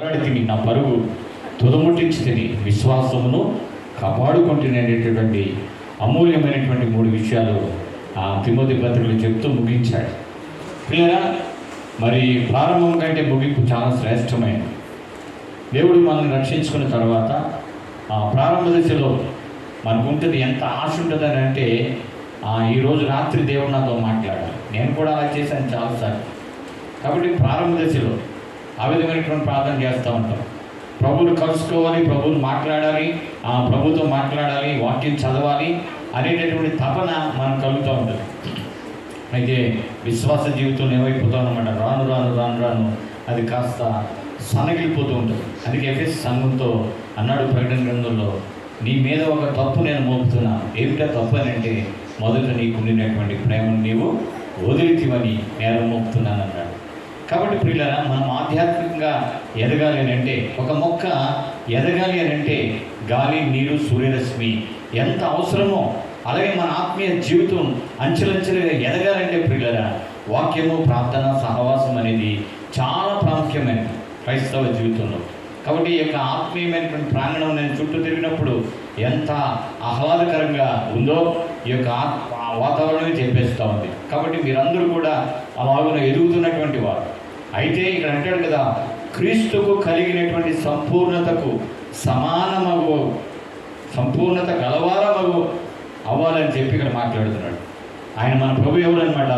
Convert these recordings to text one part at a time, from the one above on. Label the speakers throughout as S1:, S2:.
S1: పోరాడితిని, నా పరుగు తుదముట్టించి తిని, విశ్వాసమును కాపాడుకుంటునేటటువంటి అమూల్యమైనటువంటి 3 విషయాలు ఆ తిమోతి పత్రికలు చెప్తూ ముగించాడు. పిల్లరా, మరి ప్రారంభం కంటే ముగింపు చాలా శ్రేష్టమైనది. దేవుడు మనల్ని రక్షించుకున్న తర్వాత ఆ ప్రారంభ దశలో మనకు ఉంటుంది, ఎంత ఆశ ఉంటుందని అంటే ఈరోజు రాత్రి దేవుడు నాతో మాట్లాడాలి. నేను కూడా అలా చేశాను చాలాసార్లు. కాబట్టి ప్రారంభ దశలో ఆ విధమైనటువంటి ప్రార్థన చేస్తూ ఉంటాం. ప్రభువుని కలుసుకోవాలి, ప్రభువుని మాట్లాడాలి, ప్రభుతో మాట్లాడాలి, వాక్యం చదవాలి అనేటటువంటి తపన మనం కలుగుతూ ఉంటుంది. అయితే విశ్వాస జీవితంలో ఏమైపోతాం అన్నమాట, రాను రాను రాను రాను అది కాస్త సన్నగిలిపోతూ ఉంటుంది. అందుకే ఎఫెస్ సంఘంతో అన్నాడు ప్రకటన గ్రంథంలో, నీ మీద ఒక తప్పు నేను మోపుతున్నాను. ఏమిటా తప్పు అని అంటే, మొదట నీకు ఉండినటువంటి ప్రేమను నీవు వదిలితివని నేరం మోపుతున్నాను అన్నాడు. కాబట్టి ప్రియులారా, మనం ఆధ్యాత్మికంగా ఎదగాలి అని అంటే, ఒక మొక్క ఎదగాలి అని అంటే గాలి, నీరు, సూర్యరశ్మి ఎంత అవసరమో, అలాగే మన ఆత్మీయ జీవితం అంచెలంచెలుగా ఎదగాలంటే ప్రియులారా, వాక్యము, ప్రార్థన, సహవాసం అనేది చాలా ప్రాముఖ్యమైనది క్రైస్తవ జీవితంలో. కాబట్టి ఈ యొక్క ఆత్మీయమైనటువంటి ప్రాంగణం నేను చుట్టూ తిరిగినప్పుడు ఎంత ఆహ్లాదకరంగా ఉందో ఈ యొక్క వాతావరణమే చెప్పేస్తూ ఉంది. కాబట్టి మీరందరూ కూడా అలాగున ఎదుగుతున్నటువంటి వారు. అయితే ఇక్కడ అంటాడు కదా, క్రీస్తుకు కలిగినటువంటి సంపూర్ణతకు సమానమగు, సంపూర్ణత గలవారమగు అవ్వాలని చెప్పి ఇక్కడ మాట్లాడుతున్నాడు. ఆయన మన ప్రభు ఎవరు అనమాట,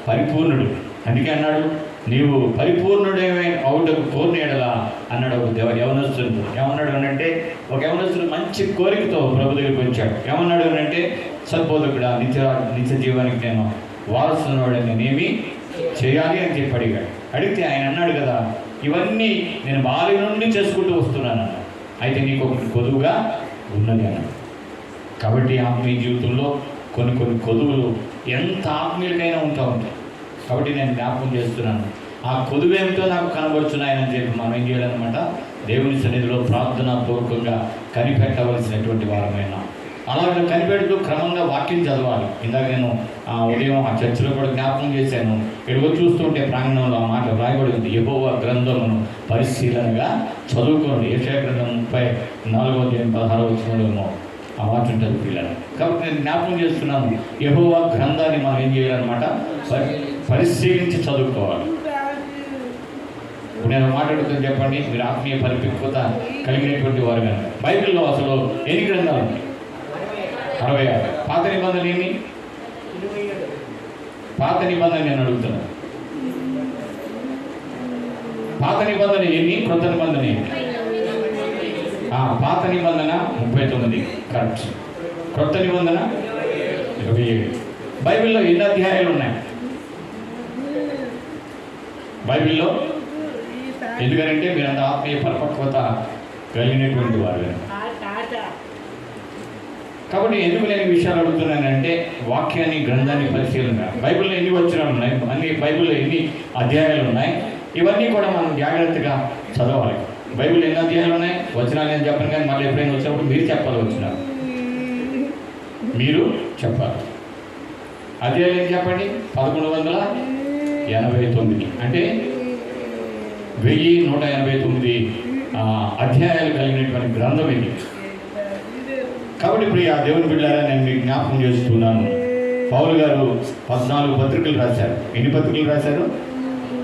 S1: పరిపూర్ణుడు. అందుకే అన్నాడు, నీవు పరిపూర్ణుడేమై అవుటకు కోరినేడలా అన్నాడు. ఒక యవనస్తుడు ఏమన్నాడు అనంటే, ఒక యవనస్తుడు మంచి కోరికతో ప్రభు దగ్గరికి వచ్చాడు. ఏమన్నాడు అనంటే, సద్బోధకుడా, నిత్య జీవానికి నేను వారసున్నవాడని నేనేమి చేయాలి అని చెప్పి అడిగాడు. అడిగితే ఆయన అన్నాడు కదా, ఇవన్నీ నేను బాల్యం నుండి చేసుకుంటూ వస్తున్నాను అన్నాడు. అయితే నీకు ఒకటి కొదువుగా ఉన్నది అన్నాడు. కాబట్టి ఆత్మీయ జీవితంలో కొన్ని కొదువులు ఎంత ఆత్మీయులకైనా ఉంటా ఉంటాయి. కాబట్టి నేను జ్ఞాపకం చేస్తున్నాను, ఆ కొదువేమిటో నాకు కనబడుచున్నాయని చెప్పి మనం ఏం చేయాలన్నమాట, దేవుని సన్నిధిలో ప్రార్థనాపూర్వకంగా కనిపెట్టవలసినటువంటి వారమైనా. అలాగే కనిపెడుతూ క్రమంగా వాక్యం చదవాలి. ఇందాక నేను ఉదయం ఆ చర్చిలో కూడా జ్ఞాపకం చేశాను. ఎడుగో చూస్తుంటే ప్రాంగణంలో ఆ మాట రాయబడి ఉంది, యెహోవా గ్రంథమును పరిశీలనగా చదువుకోండి. యెషయా గ్రంథం 34:16 ఆ మాట ఉంటుంది పిల్లలు. కాబట్టి నేను జ్ఞాపకం చేస్తున్నాను, యెహోవా గ్రంథాన్ని మనం ఏం చేయాలన్నమాట, పరిశీలించి చదువుకోవాలి. నేను మాట్లాడుతుంది చెప్పండి, మీరు ఆత్మీయ పరిపక్వత కలిగినటువంటి వారు కానీ. బైబిల్లో అసలు ఎన్ని గ్రంథాలు ఉన్నాయి? 66. పాత నిబంధనలు ఎన్ని? పాత నిబంధన నేను అడుగుతున్నాను. పాత నిబంధన ఎన్ని, క్రొత్త నిబంధన ఎన్ని? పాత నిబంధన 39 కరెక్ట్. క్రొత్త నిబంధన 27. బైబిల్లో ఎన్ని అధ్యాయాలు ఉన్నాయి బైబిల్లో? ఎందుకంటే మీరంత ఆత్మీయ పరిపక్వత కలిగినటువంటి వారు. కాబట్టి ఎందుకు నేను విషయాలు అడుగుతున్నానంటే, వాక్యాన్ని, గ్రంథాన్ని పరిశీలన. బైబిల్లో ఎన్ని వచనాలు ఉన్నాయి, అన్ని బైబిల్లో ఎన్ని అధ్యాయాలు ఉన్నాయి, ఇవన్నీ కూడా మనం జాగ్రత్తగా చదవాలి. బైబిల్ ఎన్ని అధ్యాయాలు ఉన్నాయి, వచనాలు నేను చెప్పను, కానీ మళ్ళీ ఎప్పుడైనా వచ్చినప్పుడు మీరు చెప్పాలి. వచనాలు మీరు చెప్పాలి. అధ్యాయాలు ఏం చెప్పండి? 1189, అంటే 1189 అధ్యాయాలు కలిగినటువంటి గ్రంథం ఇది. కాబట్టి ప్రియ దేవుని బిడ్డలారా, నేను మీకు జ్ఞాపకం చేస్తున్నాను, పౌలు గారు 14 పత్రికలు రాశారు. ఎన్ని పత్రికలు రాశారు?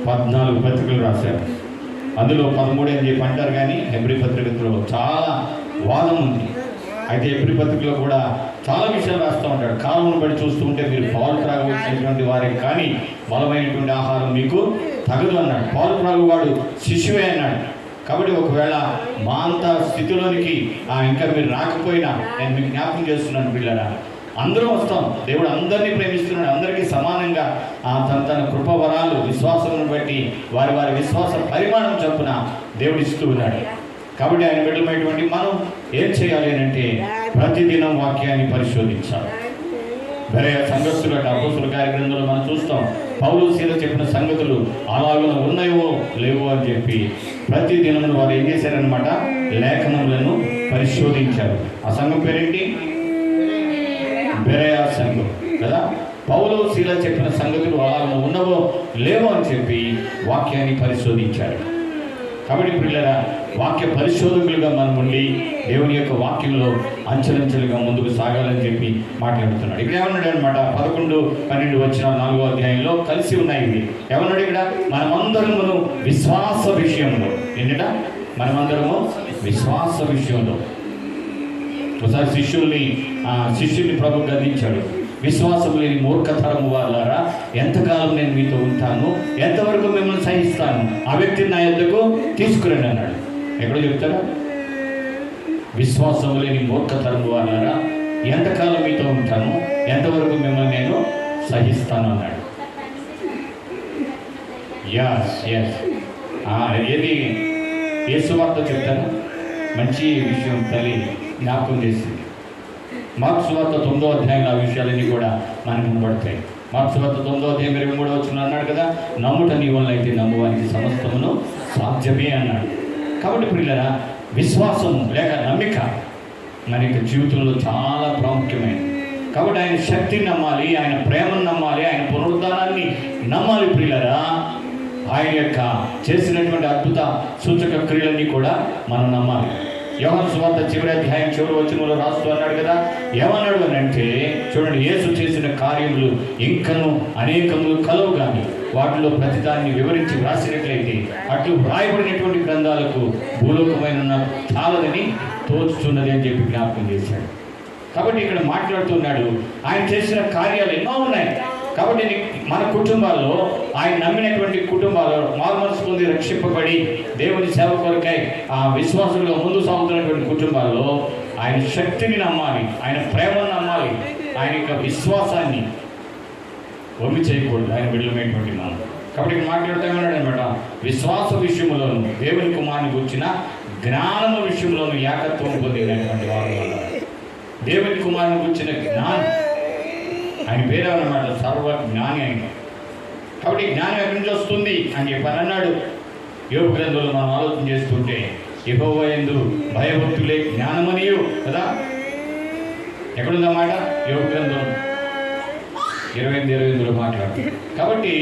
S1: 14 పత్రికలు రాశారు. అందులో 13 అని చెప్పి అంటారు, కానీ హెబ్రీ పత్రికలో చాలా వాదం ఉంది. అయితే హెబ్రీ పత్రికలో కూడా చాలా విషయాలు రాస్తూ ఉంటాడు. కాలంను బట్టి చూస్తూ ఉంటే మీరు పాలు త్రాగవలసినటువంటి వారికి కానీ బలమైనటువంటి ఆహారం మీకు తగదు అన్నాడు. పాలు త్రాగువాడు శిశువే అన్నాడు. కాబట్టి ఒకవేళ మా అంత స్థితిలోనికి ఇంకా మీరు రాకపోయినా నేను మీకు జ్ఞాపకం చేస్తున్నాను పిల్లరా, అందరం వస్తాం. దేవుడు అందరినీ ప్రేమిస్తున్నాడు. అందరికీ సమానంగా తన కృపవరాలు విశ్వాసమును బట్టి వారి వారి విశ్వాస పరిమాణం చొప్పున దేవుడు ఇస్తూ ఉన్నాడు. కాబట్టి ఆయన బిడ్డలమైనటువంటి మనం ఏం చేయాలి అంటే, ప్రతిదినం వాక్యాన్ని పరిశోధించాలి. వేరే సంగతులు అపోస్తుల కార్యగ్రంథంలో మనం చూస్తాం, పౌలు సీల చెప్పిన సంగతులు అలాగే ఉన్నాయో లేవో అని చెప్పి ప్రతి దినం వారు ఏం చేశారనమాట, లేఖనములను పరిశోధించారు. ఆ సంఘం పేరేంటి? బెరయా సంఘం కదా. పౌలు సీల చెప్పిన సంగతులు అలాగే ఉన్నవో లేవో అని చెప్పి వాక్యాన్ని పరిశోధించారు. కాబట్టి పిల్లరా, వాక్య పరిశోధకులుగా మనం ఉండి దేవుని యొక్క వాక్యంలో అంచెలంచెలుగా ముందుకు సాగాలని చెప్పి మాట్లాడుతున్నాడు. ఇక్కడ ఏమన్నాడు అనమాట, 11, 12 వచ్చిన 4వ అధ్యాయంలో కలిసి ఉన్నాయి ఇవి. ఏమన్నాడు ఇక్కడ, మనమందరమును విశ్వాస విషయంలో, ఏంటంట, మనమందరము విశ్వాస విషయంలో. ఒకసారి శిష్యుల్ని ప్రభు గద్దించాడు. విశ్వాసం లేని మూర్ఖతరము వాళ్ళారా, ఎంతకాలం నేను మీతో ఉంటాను, ఎంతవరకు మిమ్మల్ని సహిస్తాను, ఆ వ్యక్తిని నా యొద్దకు తీసుకురండి అన్నాడు. ఎక్కడో చెప్తారా, విశ్వాసం లేని మూర్ఖతరము వాళ్ళారా, ఎంతకాలం మీతో ఉంటాను, ఎంతవరకు మిమ్మల్ని నేను సహిస్తాను అన్నాడు. ఏది యేసు వార్త చెప్తారా, మంచి విషయం తల్లి జ్ఞాపకం చేసింది. మార్కు సువార్త 9వ అధ్యాయంలో ఆ విషయాలన్నీ కూడా మనకు కనబడతాయి. మార్కు సువార్త 9వ అధ్యాయం 23వ వచనం అన్నాడు కదా, నమ్ముట నీ వల్ల అయితే నమ్మువానికి సమస్తమును సాధ్యమే అన్నాడు. కాబట్టి పిల్లరా, విశ్వాసము లేక నమ్మిక మన యొక్క జీవితంలో చాలా ప్రాముఖ్యమైనది. కాబట్టి ఆయన శక్తిని నమ్మాలి, ఆయన ప్రేమను నమ్మాలి, ఆయన పునరుద్ధానాన్ని నమ్మాలి. పిల్లరా, ఆయన యొక్క చేసినటువంటి అద్భుత సూచక క్రియలన్నీ కూడా మనం నమ్మాలి. యోహాను సువార్త చివరి అధ్యాయం చివరి వచనంలో రాస్తూ అన్నాడు కదా, ఏమన్నాడు అని అంటే, చూడండి, యేసు చేసిన కార్యములు ఇంకను అనేకములు కలవు కానీ వాటిలో ప్రతిదాన్ని వివరించి వ్రాసినట్లయితే అట్లు వ్రాయబడినటువంటి గ్రంథాలకు భూలోకమైన చాలదని తోచుతున్నది అని చెప్పి జ్ఞాపకం చేశాడు. కాబట్టి ఇక్కడ మాట్లాడుతున్నాడు, ఆయన చేసిన కార్యాలు ఎన్నో ఉన్నాయి. కాబట్టి మన కుటుంబాల్లో, ఆయన నమ్మినటువంటి కుటుంబాల్లో మారుమనసు పొంది రక్షింపబడి దేవుని సేవ కొరకై ఆ విశ్వాసంలో ముందు సాగుతున్నటువంటి కుటుంబాల్లో ఆయన శక్తిని నమ్మాలి, ఆయన ప్రేమను నమ్మాలి, ఆయన యొక్క విశ్వాసాన్ని వమ్మి చేయకూడదు ఆయన బిడ్డలమైనటువంటి మనం. కాబట్టి మాట్లాడుతామన్నాడు అనమాట, విశ్వాస విషయంలోను దేవుని కుమారుని గురించిన జ్ఞానము విషయంలోను ఏకత్వం పొందినటువంటి వారు అన్నారు. దేవుని కుమారుని గురించిన జ్ఞానం, ఆయన పేరేమన్నమాట, సర్వ జ్ఞాని ఆయన. కాబట్టి జ్ఞానం ఎక్కడి నుంచి వస్తుంది అని చెప్పని అన్నాడు. యోబు గ్రంథంలో మనం ఆలోచన చేస్తుంటే, యెహోవా యందు భయభక్తులే జ్ఞానమనియు కదా, ఎక్కడుందన్నమాట, యోబు గ్రంథం 28 మాట్లాడుతుంది. కాబట్టి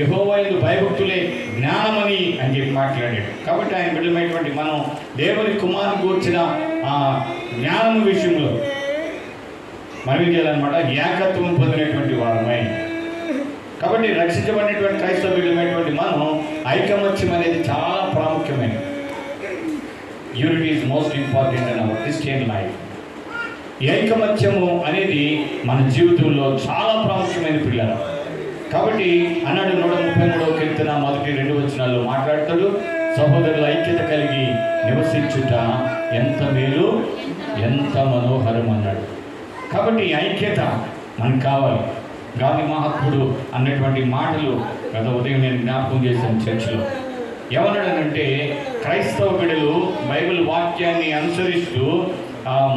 S1: యెహోవా యందు భయభక్తులే జ్ఞానమని అని చెప్పి మాట్లాడాడు. కాబట్టి ఆయన బిడ్డలమైనటువంటి మనం దేవుని కుమారుని కూర్చిన ఆ జ్ఞానం విషయంలో మనం ఏం చేయాలన్నమాట, ఏకత్వం పొందినటువంటి వారమై. కాబట్టి రక్షించబడినటువంటి క్రైస్తవ బిడ్డలమైనటువంటి మనం ఐకమత్యం అనేది చాలా ప్రాముఖ్యమైనది. Unity is most important in our Christian life. ఈ ఐకమత్యము అనేది మన జీవితంలో చాలా ప్రాముఖ్యమైన పిల్లలు. కాబట్టి అన్నాడు 133వ కీర్తన 1-2 వచనాల్లో మాట్లాడతాడు, సహోదరుల ఐక్యత కలిగి నివసించుట ఎంత మేలు, ఎంత మనోహరం అన్నాడు. కాబట్టి ఐక్యత మనకు కావాలి. గాంధీ మహాత్ముడు అన్నటువంటి మాటలు గత ఉదయం నేను జ్ఞాపకం చేశాను చర్చిలో. ఏమన్నాడనంటే, క్రైస్తవ బిడ్డలు బైబిల్ వాక్యాన్ని అనుసరిస్తూ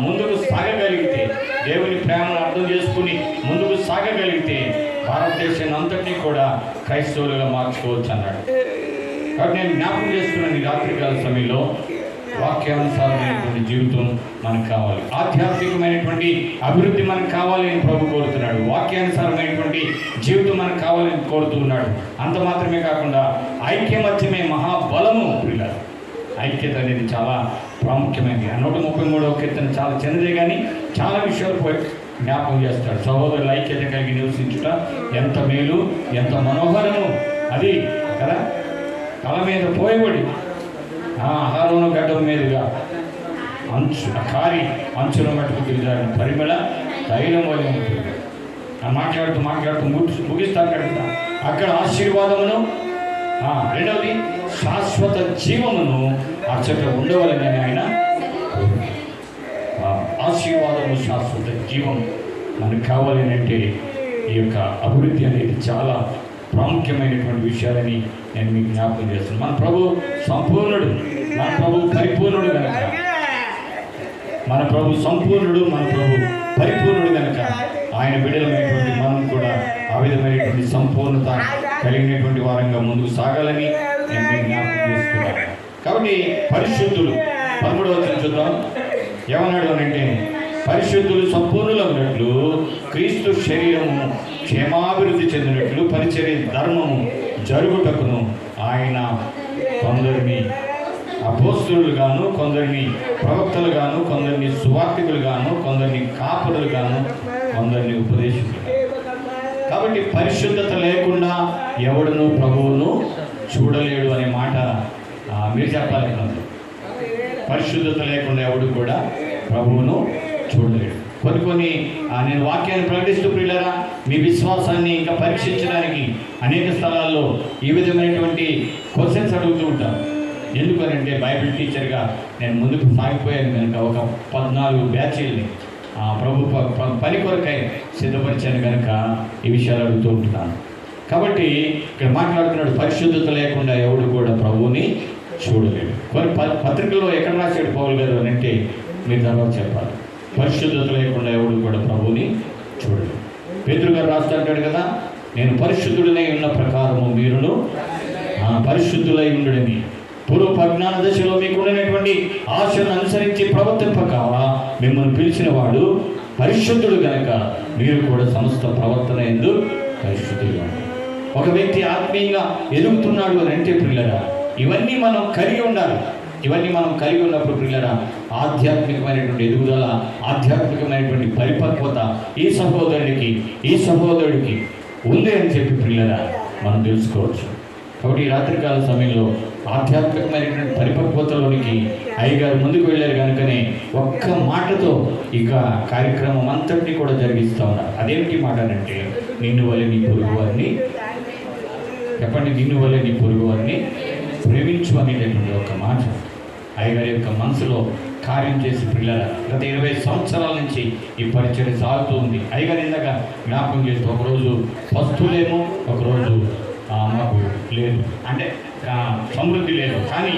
S1: ముందుకు సాగగలిగితే, దేవుని ప్రేమను అర్థం చేసుకుని ముందుకు సాగగలిగితే భారతదేశాన్ని అంతటినీ కూడా క్రైస్తవులుగా మార్చుకోవచ్చు అన్నాడు. కాబట్టి నేను జ్ఞాపకం చేస్తున్నాను, ఈ రాత్రికాల సమయంలో వాక్యానుసారమైనటువంటి జీవితం మనకు కావాలి, ఆధ్యాత్మికమైనటువంటి అభివృద్ధి మనకు కావాలి అని ప్రభు కోరుతున్నాడు. వాక్యానుసారమైనటువంటి జీవితం మనకు కావాలని కోరుతున్నాడు. అంత మాత్రమే కాకుండా ఐక్యమత్యమే మహాబలము. పిల్లలు, ఐక్యత అనేది చాలా ప్రాముఖ్యమైనది. 133వ కీర్తన చాలా చిన్నదే కానీ చాలా విషయాలు జ్ఞాపకం చేస్తాడు. సహోదరుల ఐక్యత కలిగి నివసించుట ఎంత మేలు, ఎంత మనోహరము. అది కదా, తల మీద పోయబడి ఆహారం గడ్డం మీదుగా అంచున మట్టుకు తిరిగాడు పరిమళ తైలం వల్ల ఉంటుంది. మాట్లాడుతూ ముగిస్తాను కదా. అక్కడ ఆశీర్వాదమును, రెండవది శాశ్వత జీవమును అచ్చట ఉండవలని ఆయన. ఆశీర్వాదము, శాశ్వత జీవం మనకు కావాలని అంటే ఈ యొక్క అభివృద్ధి అనేది చాలా ప్రాముఖ్యమైనటువంటి విషయాలని నేను మీకు జ్ఞాపకం చేస్తున్నాను. మన ప్రభు సంపూర్ణుడు, మన ప్రభు పరిపూర్ణుడు కనుక, మన ప్రభు సంపూర్ణుడు, మన ప్రభు పరిపూర్ణుడు కనుక ఆయన బిడ్డలమైనటువంటి మనం కూడా ఆ విధమైనటువంటి సంపూర్ణత కలిగినటువంటి వారంగా ముందుకు సాగాలని నేను మీకు జ్ఞాపకం చేస్తున్నాను. కాబట్టి పరిశుద్ధులు 13వ వచనం చూద్దాం. ఏమన్నాడు అనంటే, పరిశుద్ధులు సంపూర్ణులు అన్నట్లు క్రీస్తు శరీరము క్షేమాభివృద్ధి చెందినట్లు పరిచర్య ధర్మము జరుగుటకును ఆయన కొందరిని అపోస్తలులు గాను, కొందరిని ప్రవక్తలు గాను, కొందరిని సువార్తికులు గాను, కొందరిని కాపురులు గాను, కొందరిని ఉపదేశకులు. కాబట్టి పరిశుద్ధత లేకుండా ఎవడును ప్రభువును చూడలేడు అనే మాట మీరు చెప్పాలి. పరిశుద్ధత లేకుండా ఎవడు కూడా ప్రభువును చూడలేడు. కొన్ని నేను వాక్యాన్ని ప్రకటిస్తూ ప్రియులారా, మీ విశ్వాసాన్ని ఇంకా పరీక్షించడానికి అనేక స్థలాల్లో ఈ విధమైనటువంటి క్వశ్చన్స్ అడుగుతూ ఉంటాను. ఎందుకనంటే బైబిల్ టీచర్గా నేను ముందుకు సాగిపోయాను కనుక ఒక 14 బ్యాచీల్ని ప్రభు పని కొరకై సిద్ధపరిచాను కనుక ఈ విషయాలు అడుగుతూ ఉంటున్నాను. కాబట్టి ఇక్కడ మాట్లాడుతున్నాడు, పరిశుద్ధత లేకుండా ఎవడు కూడా ప్రభువుని చూడలేడు. కొన్ని పత్రికల్లో ఎక్కడ రాశాడు పౌలు గారు అని అంటే మీరు తర్వాత చెప్పాలి. పరిశుద్ధత లేకుండా ఎవడు కూడా ప్రభువుని చూడలేడు. పేతురు గారు రాస్తాడు కదా, నేను పరిశుద్ధుడనై ఉన్న ప్రకారము మీరును పరిశుద్ధులై ఉండడని, పూర్వ ప్రజ్ఞాన దశలో మీకు ఉన్నటువంటి ఆశను అనుసరించి ప్రవర్తింపక మిమ్మల్ని పిలిచిన వాడు పరిశుద్ధుడు కనుక మీరు కూడా సమస్త ప్రవర్తన యందు పరిశుద్ధులుగా ఉండాలి. ఒక వ్యక్తి ఆత్మీయంగా ఎదుగుతున్నాడు అని అంటే ప్రియులరా, ఇవన్నీ మనం కలిగి ఉండాలి. ఇవన్నీ మనం కలిగి ఉన్నప్పుడు ప్రియులరా, ఆధ్యాత్మికమైనటువంటి ఎదుగుదల, ఆధ్యాత్మికమైనటువంటి పరిపక్వత ఈ సహోదరుడికి ఉంది అని చెప్పి ప్రియులరా మనం తెలుసుకోవచ్చు. కాబట్టి ఈ రాత్రికాల సమయంలో ఆధ్యాత్మికమైనటువంటి పరిపక్వతలోనికి అయ్యగారు ముందుకు వెళ్ళారు కనుకనే ఒక్క మాటతో ఇక కార్యక్రమం అంతటినీ కూడా జరిగిస్తూ ఉన్నారు. అదేమిటి మాట అంటే, నిన్ను వలె నీ పొరుగు వారిని చెప్పండి, నిన్ను వలె నీ పొరుగు వారిని ప్రేమించు అనేటటువంటి ఒక మాట అయ్యగారి యొక్క మనసులో కార్యం చేసి పిల్లల గత 20 సంవత్సరాల నుంచి ఈ పరిచయం సాగుతూ ఉంది. అయ్యగారు ఇందాక జ్ఞాపకం చేస్తూ ఒకరోజు వస్తువులేమో, ఒకరోజు మాకు లేదు అంటే సమృద్ధి లేదు, కానీ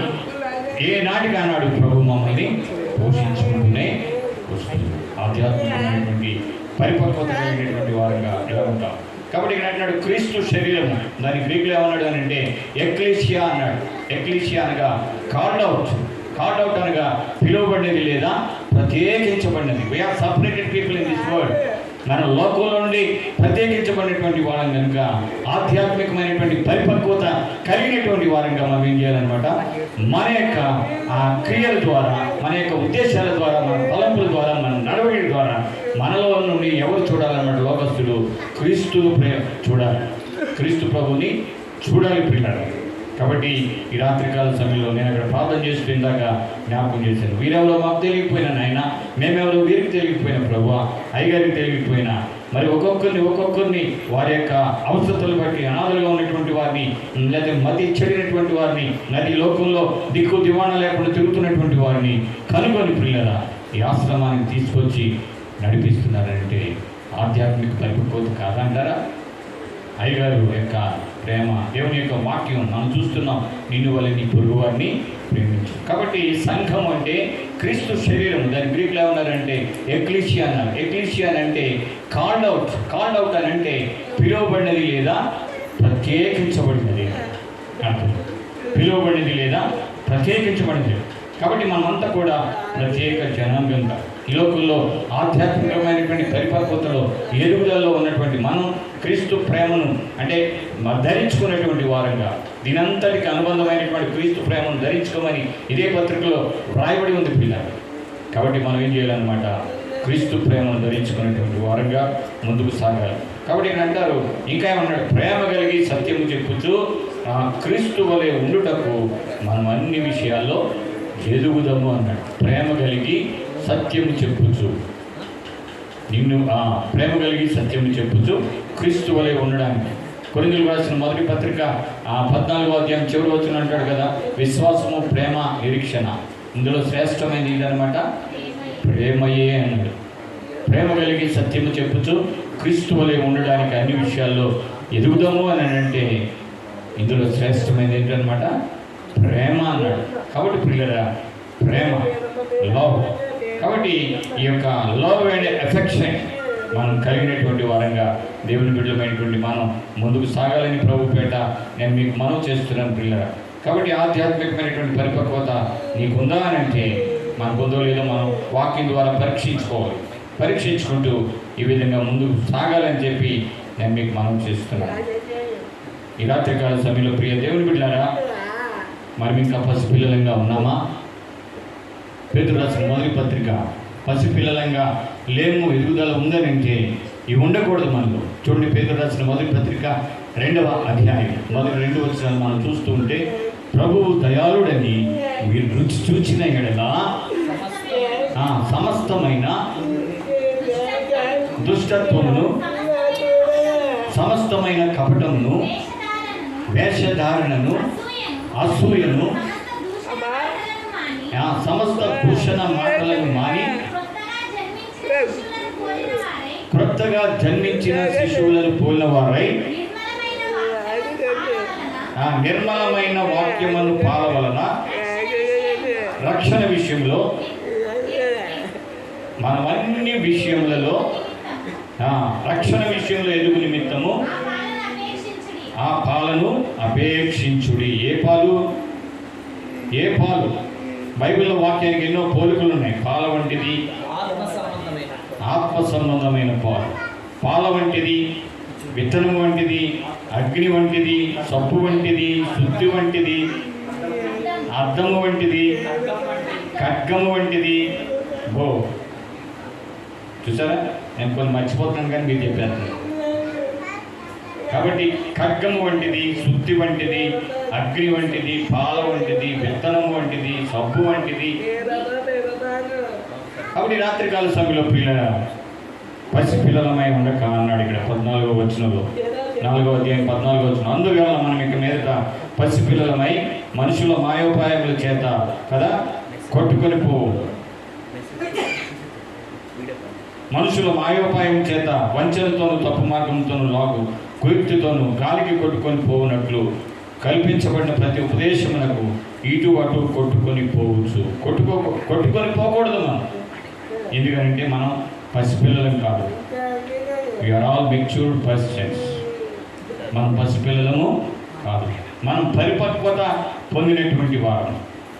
S1: ఏ నాటికి ఆనాడు ప్రభు మమ్మల్ని పోషించుకుంటూనే వస్తుంది. ఆధ్యాత్మికమైనటువంటి పరిపక్వత కలిగినటువంటి వారంగా ఎలా ఉంటాం. కాబట్టి ఇక్కడ అంటున్నాడు క్రీస్తు శరీరము, దాని గ్రీకులో ఏమన్నాడు అని అంటే ఎక్లీషియా అన్నాడు. ఎక్లీషియా అనగా కాల్డ్ అవుట్ అనగా పిలువబడినది లేదా ప్రత్యేకించబడినది. We are separated people in this world. మన లోకంలో నుండి ప్రత్యేకించబడినటువంటి వారం కనుక ఆధ్యాత్మికమైనటువంటి పరిపక్వత కలిగినటువంటి వారంగా మనం ఏం చేయాలన్నమాట, మన యొక్క క్రియల ద్వారా, మన యొక్క ఉద్దేశాల ద్వారా, మన తలంపుల ద్వారా, మన నడవడి ద్వారా మనలో నుండి ఎవరు చూడాలన్నమాట, లోకస్తులు క్రీస్తును చూడాలి, క్రీస్తు ప్రభుని చూడాలి ప్రియులారా. కాబట్టి ఈ రాత్రికాల సమయంలో నేను అక్కడ ప్రార్థన చేస్తూ ఇందాక జ్ఞాపకం చేశాను, వీరెవరో మాకు తెలియకపోయినా నాయన, మేమెవరో వీరికి తెలియకపోయినా ప్రభు, అయ్యగారికి తెలియకపోయినా మరి ఒక్కొక్కరిని వారి యొక్క అవసరతలు బట్టి అనాథలుగా ఉన్నటువంటి వారిని, లేదా మతి చెడినటువంటి వారిని, నది లోకంలో దిక్కు దివాణా లేకుండా తిరుగుతున్నటువంటి వారిని కనుగొని ప్రియులారా ఈ ఆశ్రమానికి తీసుకొచ్చి నడిపిస్తున్నారంటే ఆధ్యాత్మిక పరిపక్వత కాదంటారా? అయ్యగారు యొక్క ప్రేమ, దేవుని యొక్క వాక్యం మనం చూస్తున్నాం, నిన్ను వలె నీ పొరుగు వారిని ప్రేమించు. కాబట్టి సంఘం అంటే క్రీస్తు శరీరం, దాని గ్రీకులో ఏమన్నారంటే ఎక్లీషియా అన్నారు. ఎక్లీషియా అంటే కాల్డ్ అవుట్ అని అంటే పిలువబడినది లేదా ప్రత్యేకించబడినది అర్థం. పిలువబడినది లేదా ప్రత్యేకించబడినది. కాబట్టి మనమంతా కూడా ప్రత్యేక జనాంగంగా ఈ లోకంలో ఆధ్యాత్మికమైనటువంటి పరిపక్వతలో ఎదుగుదలలో ఉన్నటువంటి మనం క్రీస్తు ప్రేమను అంటే ధరించుకునేటువంటి వారంగా, దీనంతటికి అనుబంధమైనటువంటి క్రీస్తు ప్రేమను ధరించుకోమని ఇదే పత్రికలో వ్రాయబడి ఉంది పిల్లలు. కాబట్టి మనం ఏం చేయాలన్నమాట, క్రీస్తు ప్రేమను ధరించుకునేటువంటి వారంగా ముందుకు సాగాలి. కాబట్టి ఇక్కడ అంటారు, ఇంకా ఏమన్నాడు, ప్రేమ కలిగి సత్యము చెప్పుచు క్రీస్తు వలె ఉండుటకు మనం అన్ని విషయాల్లో ఎదుగుదాము అన్నాడు. ప్రేమ కలిగి సత్యము చెప్పుచు, నిన్ను ప్రేమ కలిగి సత్యము చెప్పుచు క్రీస్తు వలె ఉండడానికి. కొరింథీయులకు రాసిన మొదటి పత్రిక 14వ అధ్యాయం చివరి వచనం అంటాడు కదా, విశ్వాసము, ప్రేమ, నిరీక్షణ, ఇందులో శ్రేష్టమైనది ఏంటనమాట, ప్రేమయే అన్నాడు. ప్రేమ కలిగి సత్యము చెప్పుచు క్రీస్తు వలె ఉండడానికి అన్ని విషయాల్లో ఎదుగుదాము అని అంటే ఇందులో శ్రేష్టమైనది ఏంటనమాట, ప్రేమ అన్నాడు. కాబట్టి పిల్లరా, ప్రేమ, లవ్. కాబట్టి ఈ యొక్క లవ్ అండ్ ఎఫెక్షన్ మనం కలిగినటువంటి వారంగా దేవుని బిడ్డలమైనటువంటి మనం ముందుకు సాగాలని ప్రభు పేట నేను మీకు మనవి చేస్తున్నాను పిల్లరా. కాబట్టి ఆధ్యాత్మికమైనటువంటి పరిపక్వత నీకుందా అని అంటే మనకుందో లేదో మనం వాక్యం ద్వారా పరీక్షించుకోవాలి. పరీక్షించుకుంటూ ఈ విధంగా ముందుకు సాగాలని చెప్పి నేను మీకు మనవి చేస్తున్నాను. ఈ రాత్రికాల సమయంలో ప్రియ దేవుని బిడ్డలారా, మనం ఇంకా పసిపిల్లలంగా ఉన్నామా? పేతురు రాసిన మొదటి పత్రిక, పసిపిల్లలంగా లేము, ఎదుగుదల ఉందనంటే ఇవి ఉండకూడదు మనలో. చూడండి, పేతురు రాసిన మొదటి పత్రిక 2వ అధ్యాయం మొదటి 2 వచనాలు మనం చూస్తూ ఉంటే, ప్రభువు దయాళుడని మీరు రుచి చూచిన ఎడల సమస్తమైన దుష్టత్వమును, సమస్తమైన కపటమును, వేషధారణను, అసూయను, సమస్త దూషణ మాటలను మాని క్రొత్తగా జన్మించిన శిశువులను పోలిన వారై నిర్మలమైన వాక్యమును పాల వలన రక్షణ విషయంలో మనం అన్ని విషయములలో రక్షణ విషయంలో ఎదుగు నిమిత్తము ఆ పాలను అపేక్షించుడి. ఏ పాలు బైబిల్లో వాక్యానికి ఎన్నో పోలికలు ఉన్నాయి. పాల వంటిది ఆత్మ సంబంధమైన పాల వంటిది, విత్తనం వంటిది, అగ్ని వంటిది, సబ్బు వంటిది, శుద్ధి వంటిది, అద్దము వంటిది, ఖడ్గము వంటిది. చూసారా, నేను కొన్ని మర్చిపోతున్నాను కానీ మీరు చెప్పారు. కాబట్టి ఖడ్గము వంటిది, శుద్ధి వంటిది, అగ్ని వంటిది, పాల వంటిది, విత్తనం వంటిది, సబ్బు వంటిది. కాబట్టి రాత్రికాల సమయంలో పసిపిల్లలమై ఉండక అన్నాడు ఇక్కడ 14వ వచనంలో, 4వ అధ్యాయం 14వ వచనం. అందువల్ల మనం ఇక మీదట పసిపిల్లలమై మనుషుల మాయోపాయముల చేత కదా కొట్టుకొని పోవు, మనుషుల మాయోపాయం చేత వంచనతోనూ తప్పు మార్గంతోనూ లాగు కుయుక్తితోనూ గాలికి కొట్టుకొని పోవునట్లు కల్పించబడిన ప్రతి ఉపదేశమునకు ఇటు అటు కొట్టుకొని పోవచ్చు. కొట్టుకొని పోకూడదు మనం. ఎందుకంటే మనం పసిపిల్లలం కాదు. We are all matured persons. మనం పసిపిల్లలము కాదు, మనం పరిపక్వత పొందినటువంటి వారు.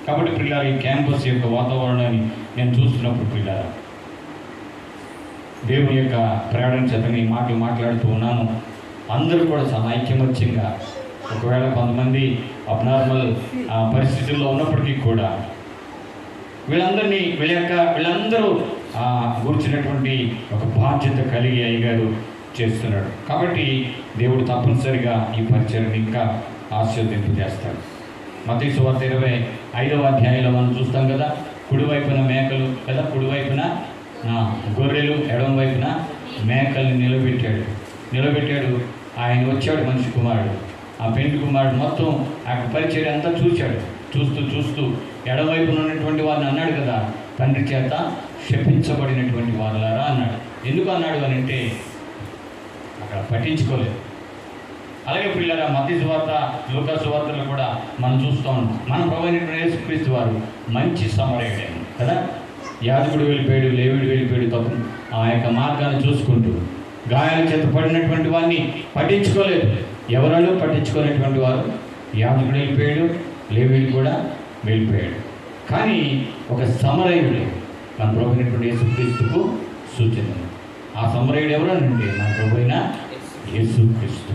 S1: కాబట్టి పిల్లలు, ఈ క్యాంపస్ యొక్క వాతావరణాన్ని నేను చూస్తున్నప్పుడు పిల్లలు, దేవుని యొక్క ప్రేరణ చేత ఈ మాటలు మాట్లాడుతూ ఉన్నాను. అందరూ కూడా చాలా ఐక్యమత్యంగా, ఒకవేళ కొంతమంది అబ్నార్మల్ పరిస్థితుల్లో ఉన్నప్పటికీ కూడా వీళ్ళందరూ గురించినటువంటి ఒక బాధ్యత కలిగి అయ్యగారు చేస్తున్నాడు. కాబట్టి దేవుడు తప్పనిసరిగా ఈ పరిచయం ఇంకా ఆశీర్వదింపు చేస్తాడు. మత్తయి సువార్త 25వ అధ్యాయంలో మనం చూస్తాం కదా, కుడివైపున మేకలు కదా, కుడివైపున గొర్రెలు, ఎడమ వైపున మేకల్ని నిలబెట్టాడు. ఆయన వచ్చాడు, మనిషి కుమారుడు, ఆ పెండ్లి కుమారుడు మొత్తం ఆ పరిచయం అంతా చూస్తూ ఎడమవైపున ఉన్నటువంటి వారిని అన్నాడు కదా, తండ్రి చేత శపించబడినటువంటి వారులారా అన్నాడు. ఎందుకు అన్నాడు అని అంటే అక్కడ పట్టించుకోలేదు. అలాగే పిల్లల మత్తయి సువార్త, లూకా సువార్తలు కూడా మనం చూస్తూ ఉంటాం. మన ప్రభువైనటువంటి యేసుక్రీస్తు వారు మంచి సమరయుడే కదా. యాజకుడు వెళ్ళిపోయాడు, లేవీయుడు వెళ్ళిపోయాడు, తప్పు ఆ యొక్క మార్గాన్ని చూసుకుంటూ గాయాల చేత పడినటువంటి వారిని పట్టించుకోలేదు. ఎవరో పట్టించుకునేటువంటి వారు, యాజకుడు వెళ్ళిపోయాడు, లేవీయుడు కూడా వెళ్ళిపోయాడు. కానీ ఒక సమరయుడు మన ప్రభువైనటువంటి యేసుక్రీస్తుకు సూచన. ఆ సమరయుడు ఎవరనంటే మన ప్రభువైన యేసుక్రీస్తు.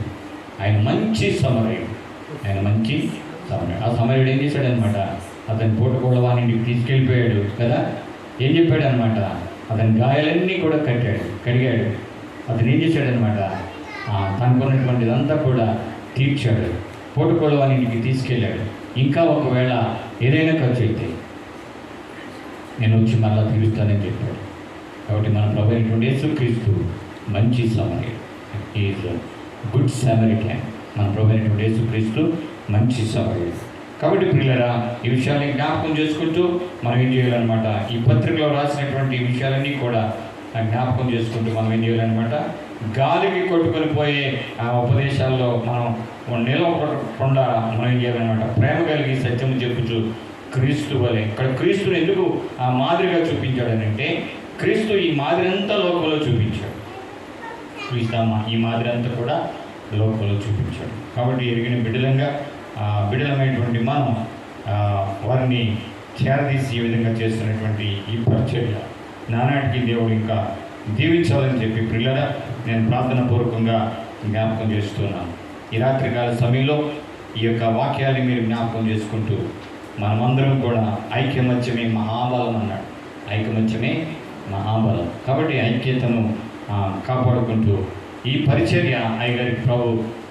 S1: ఆయన మంచి సమరయుడు. ఆ సమరయుడు ఏం చేశాడనమాట, అతని పూటకోళ్ళవానికి తీసుకెళ్ళిపోయాడు కదా. ఏం చెప్పాడు అనమాట, అతని గాయాలన్నీ కూడా కడిగాడు. అతను ఏం చేశాడనమాట, తనకున్నటువంటిదంతా కూడా తీర్చాడు. పూటకోళ్ళవానికి తీసుకెళ్ళాడు. ఇంకా ఒకవేళ ఏదైనా ఖర్చు అయితే నేను వచ్చి మళ్ళా తీరుస్తానని చెప్పాడు. కాబట్టి మన ప్రభువైనటువంటి యేసుక్రీస్తు మంచి సమరయుడు. Is good సామరిటన్. మన ప్రభువైనటువంటి యేసుక్రీస్తు మంచి సమరయుడు. కాబట్టి పిల్లరా, ఈ విషయాన్ని జ్ఞాపకం చేసుకుంటూ మనం ఏం చేయాలన్నమాట, ఈ పత్రికలో రాసినటువంటి విషయాలన్నీ కూడా జ్ఞాపకం చేసుకుంటూ మనం ఏం చేయాలన్నమాట, గాలికి కొట్టుకొని పోయే ఆ ఉపదేశాల్లో మనం నిలవకుండా మనం ఏం చేయాలన్నమాట, ప్రేమ కలిగి సత్యము చెప్పుచు క్రీస్తు వలె. ఇక్కడ క్రీస్తుని ఎందుకు ఆ మాదిరిగా చూపించాడనంటే, క్రీస్తు ఈ మాదిరి అంతా లోకంలో చూపించాడు. క్రీస్తు ఈ మాదిరి అంతా కూడా లోకంలో చూపించాడు. కాబట్టి ఎరిగిన బిడ్డలమైనటువంటి మనం వారిని చేరదీసి ఈ విధంగా చేస్తున్నటువంటి ఈ పరిచర్య నానాటికి దేవుడు ఇంకా దీవించాలని చెప్పి పిల్లల నేను ప్రార్థన పూర్వకంగా జ్ఞాపకం చేస్తున్నాను. ఈ రాత్రికాల సమయంలో ఈ యొక్క వాక్యాన్ని మీరు జ్ఞాపకం చేసుకుంటూ మనమందరం కూడా ఐక్యమత్యమే మహాబలం అన్నాడు. ఐకమత్యమే మహాబలం. కాబట్టి ఐక్యతను కాపాడుకుంటూ ఈ పరిచర్య అయ్యగారికి ప్రభు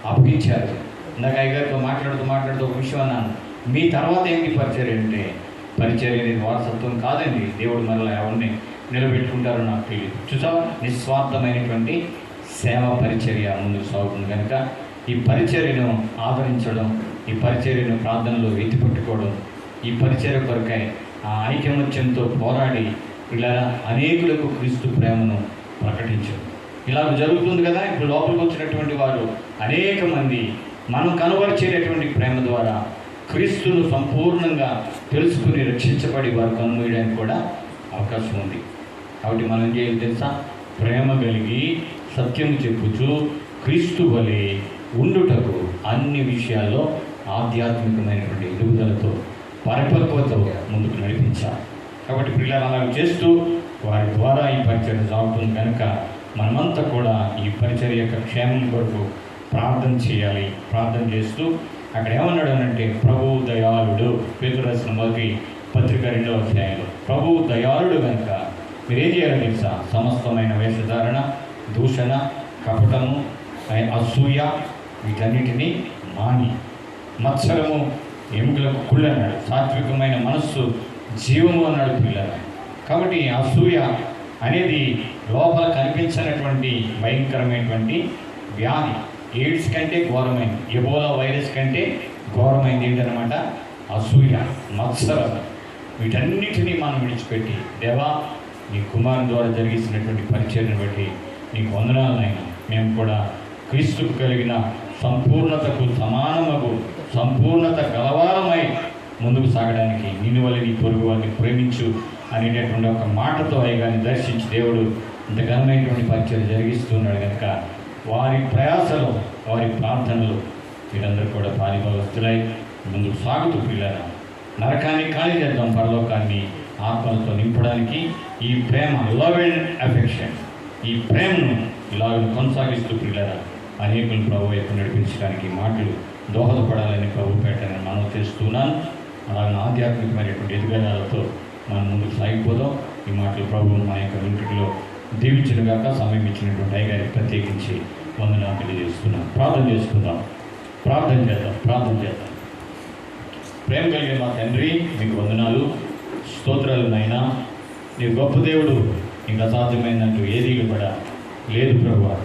S1: అప్పగించారు. ఇందాక అయ్యగారితో మాట్లాడుతూ ఒక విషయం అన్నాను, మీ తర్వాత ఏంటి పరిచర్య అంటే, పరిచర్య అనేది వారసత్వం కాదండి. దేవుడు మరలా ఎవరిని నిలబెట్టుకుంటారో నాకు తెలియదు. చూసావా, నిస్వార్థమైనటువంటి సేవ పరిచర్య ముందుకు సాగుతుంది. కనుక ఈ పరిచర్యను ఆదరించడం, ఈ పరిచర్యను ప్రార్థనలో ఎత్తిపట్టుకోవడం, ఈ పరిచర్య కొరకై ఆ ఐకమత్యంతో పోరాడి ఇలా అనేకులకు క్రీస్తు ప్రేమను ప్రకటించడం ఇలా జరుగుతుంది కదా. ఇప్పుడు లోపలికి వచ్చినటువంటి వారు అనేక మంది మనం కనబరిచేటటువంటి ప్రేమ ద్వారా క్రీస్తును సంపూర్ణంగా తెలుసుకుని రక్షించబడి వారు కనుమూయడానికి కూడా అవకాశం ఉంది. కాబట్టి మనం ఏం చేయాలి తెలుసా, ప్రేమ కలిగి సత్యము చెప్పుచు క్రీస్తు వలె ఉండుటకు అన్ని విషయాల్లో ఆధ్యాత్మికమైనటువంటి ఎదుగుదలతో పరిపక్వతతో ముందుకు నడిపించాలి. కాబట్టి పిల్లలు అలా చేస్తూ వారి ద్వారా ఈ పరిచర్య సాగుతుంది. కనుక మనమంతా కూడా ఈ పరిచర్య యొక్క క్షేమం కొరకు ప్రార్థన చేయాలి. ప్రార్థన చేస్తూ అక్కడ ఏమన్నాడు అంటే, ప్రభువు దయాళుడు. పేతురు రాసిన మొదటి పత్రిక 2వ అధ్యాయంలో ప్రభువు దయాళుడు కనుక మీరేం చేయాలో తెలుసా, సమస్తమైన వేషధారణ, దూషణ, కపటము, అసూయ వీటన్నిటినీ మాని, మత్సరము ఎముకలకు కుళ్ళు అన్నాడు, సాత్వికమైన మనస్సు జీవము అన్నాడు పిల్లలు. కాబట్టి అసూయ అనేది లోపల కనిపించినటువంటి భయంకరమైనటువంటి వ్యాధి. ఎయిడ్స్ కంటే ఘోరమైంది, ఎబోలా వైరస్ కంటే ఘోరమైంది ఏంటనమాట అసూయ, మత్సరం. వీటన్నిటినీ మనం విడిచిపెట్టి, దేవా నీ కుమారుని ద్వారా జరిగిస్తున్నటువంటి పరిచర్యను బట్టి నీకు వందనాలనైనా, మేము కూడా క్రీస్తుకు కలిగిన సంపూర్ణతకు సమానమగు సంపూర్ణత గలవారమై ముందుకు సాగడానికి నిన్ను వల్ల నీ పొరుగు వారిని ప్రేమించు అనేటటువంటి ఒక మాటతో అయ్యగారిని దర్శించి దేవుడు ఇంత ఘనమైనటువంటి పరిచర్య జరిగిస్తున్నాడు. కనుక వారి ప్రయాసలు, వారి ప్రార్థనలు వీరందరూ కూడా పాలిభాగస్తులై ముందుకు సాగుతూ పిల్లల నరకాన్ని ఖాళీ చేద్దాం, పరలోకాన్ని ఆత్మలతో నింపడానికి ఈ ప్రేమ, లవ్ అండ్ అఫెక్షన్, ఈ ప్రేమను ఇలాగ కొనసాగిస్తూ పిల్లల అనేకులు ప్రభు వైపు నడిపించడానికి మాటలు దోహదపడాలని ప్రభు పెట్టని మనం చేస్తున్నాను. అలాగే ఆధ్యాత్మికమైనటువంటి ఎదుగుదలతో మనం ముందుకు సాగిపోదాం. ఈ మాటలు ప్రభు మా యొక్క ఇంటిలో దీవించినగాక. సమయం ఇచ్చినటువంటి అయ్యగారికి ప్రత్యేకించి వందనాలు తెలియజేస్తున్నాం. ప్రార్థన చేసుకుందాం, ప్రార్థన చేద్దాం. ప్రేమ కలిగిన మా తండ్రి, మీకు వందనాలు, స్తోత్రాలు నాయనా. నీ గొప్ప దేవుడు, ఇంకా అసాధ్యమైనట్టు ఏది కూడా లేదు ప్రభువా.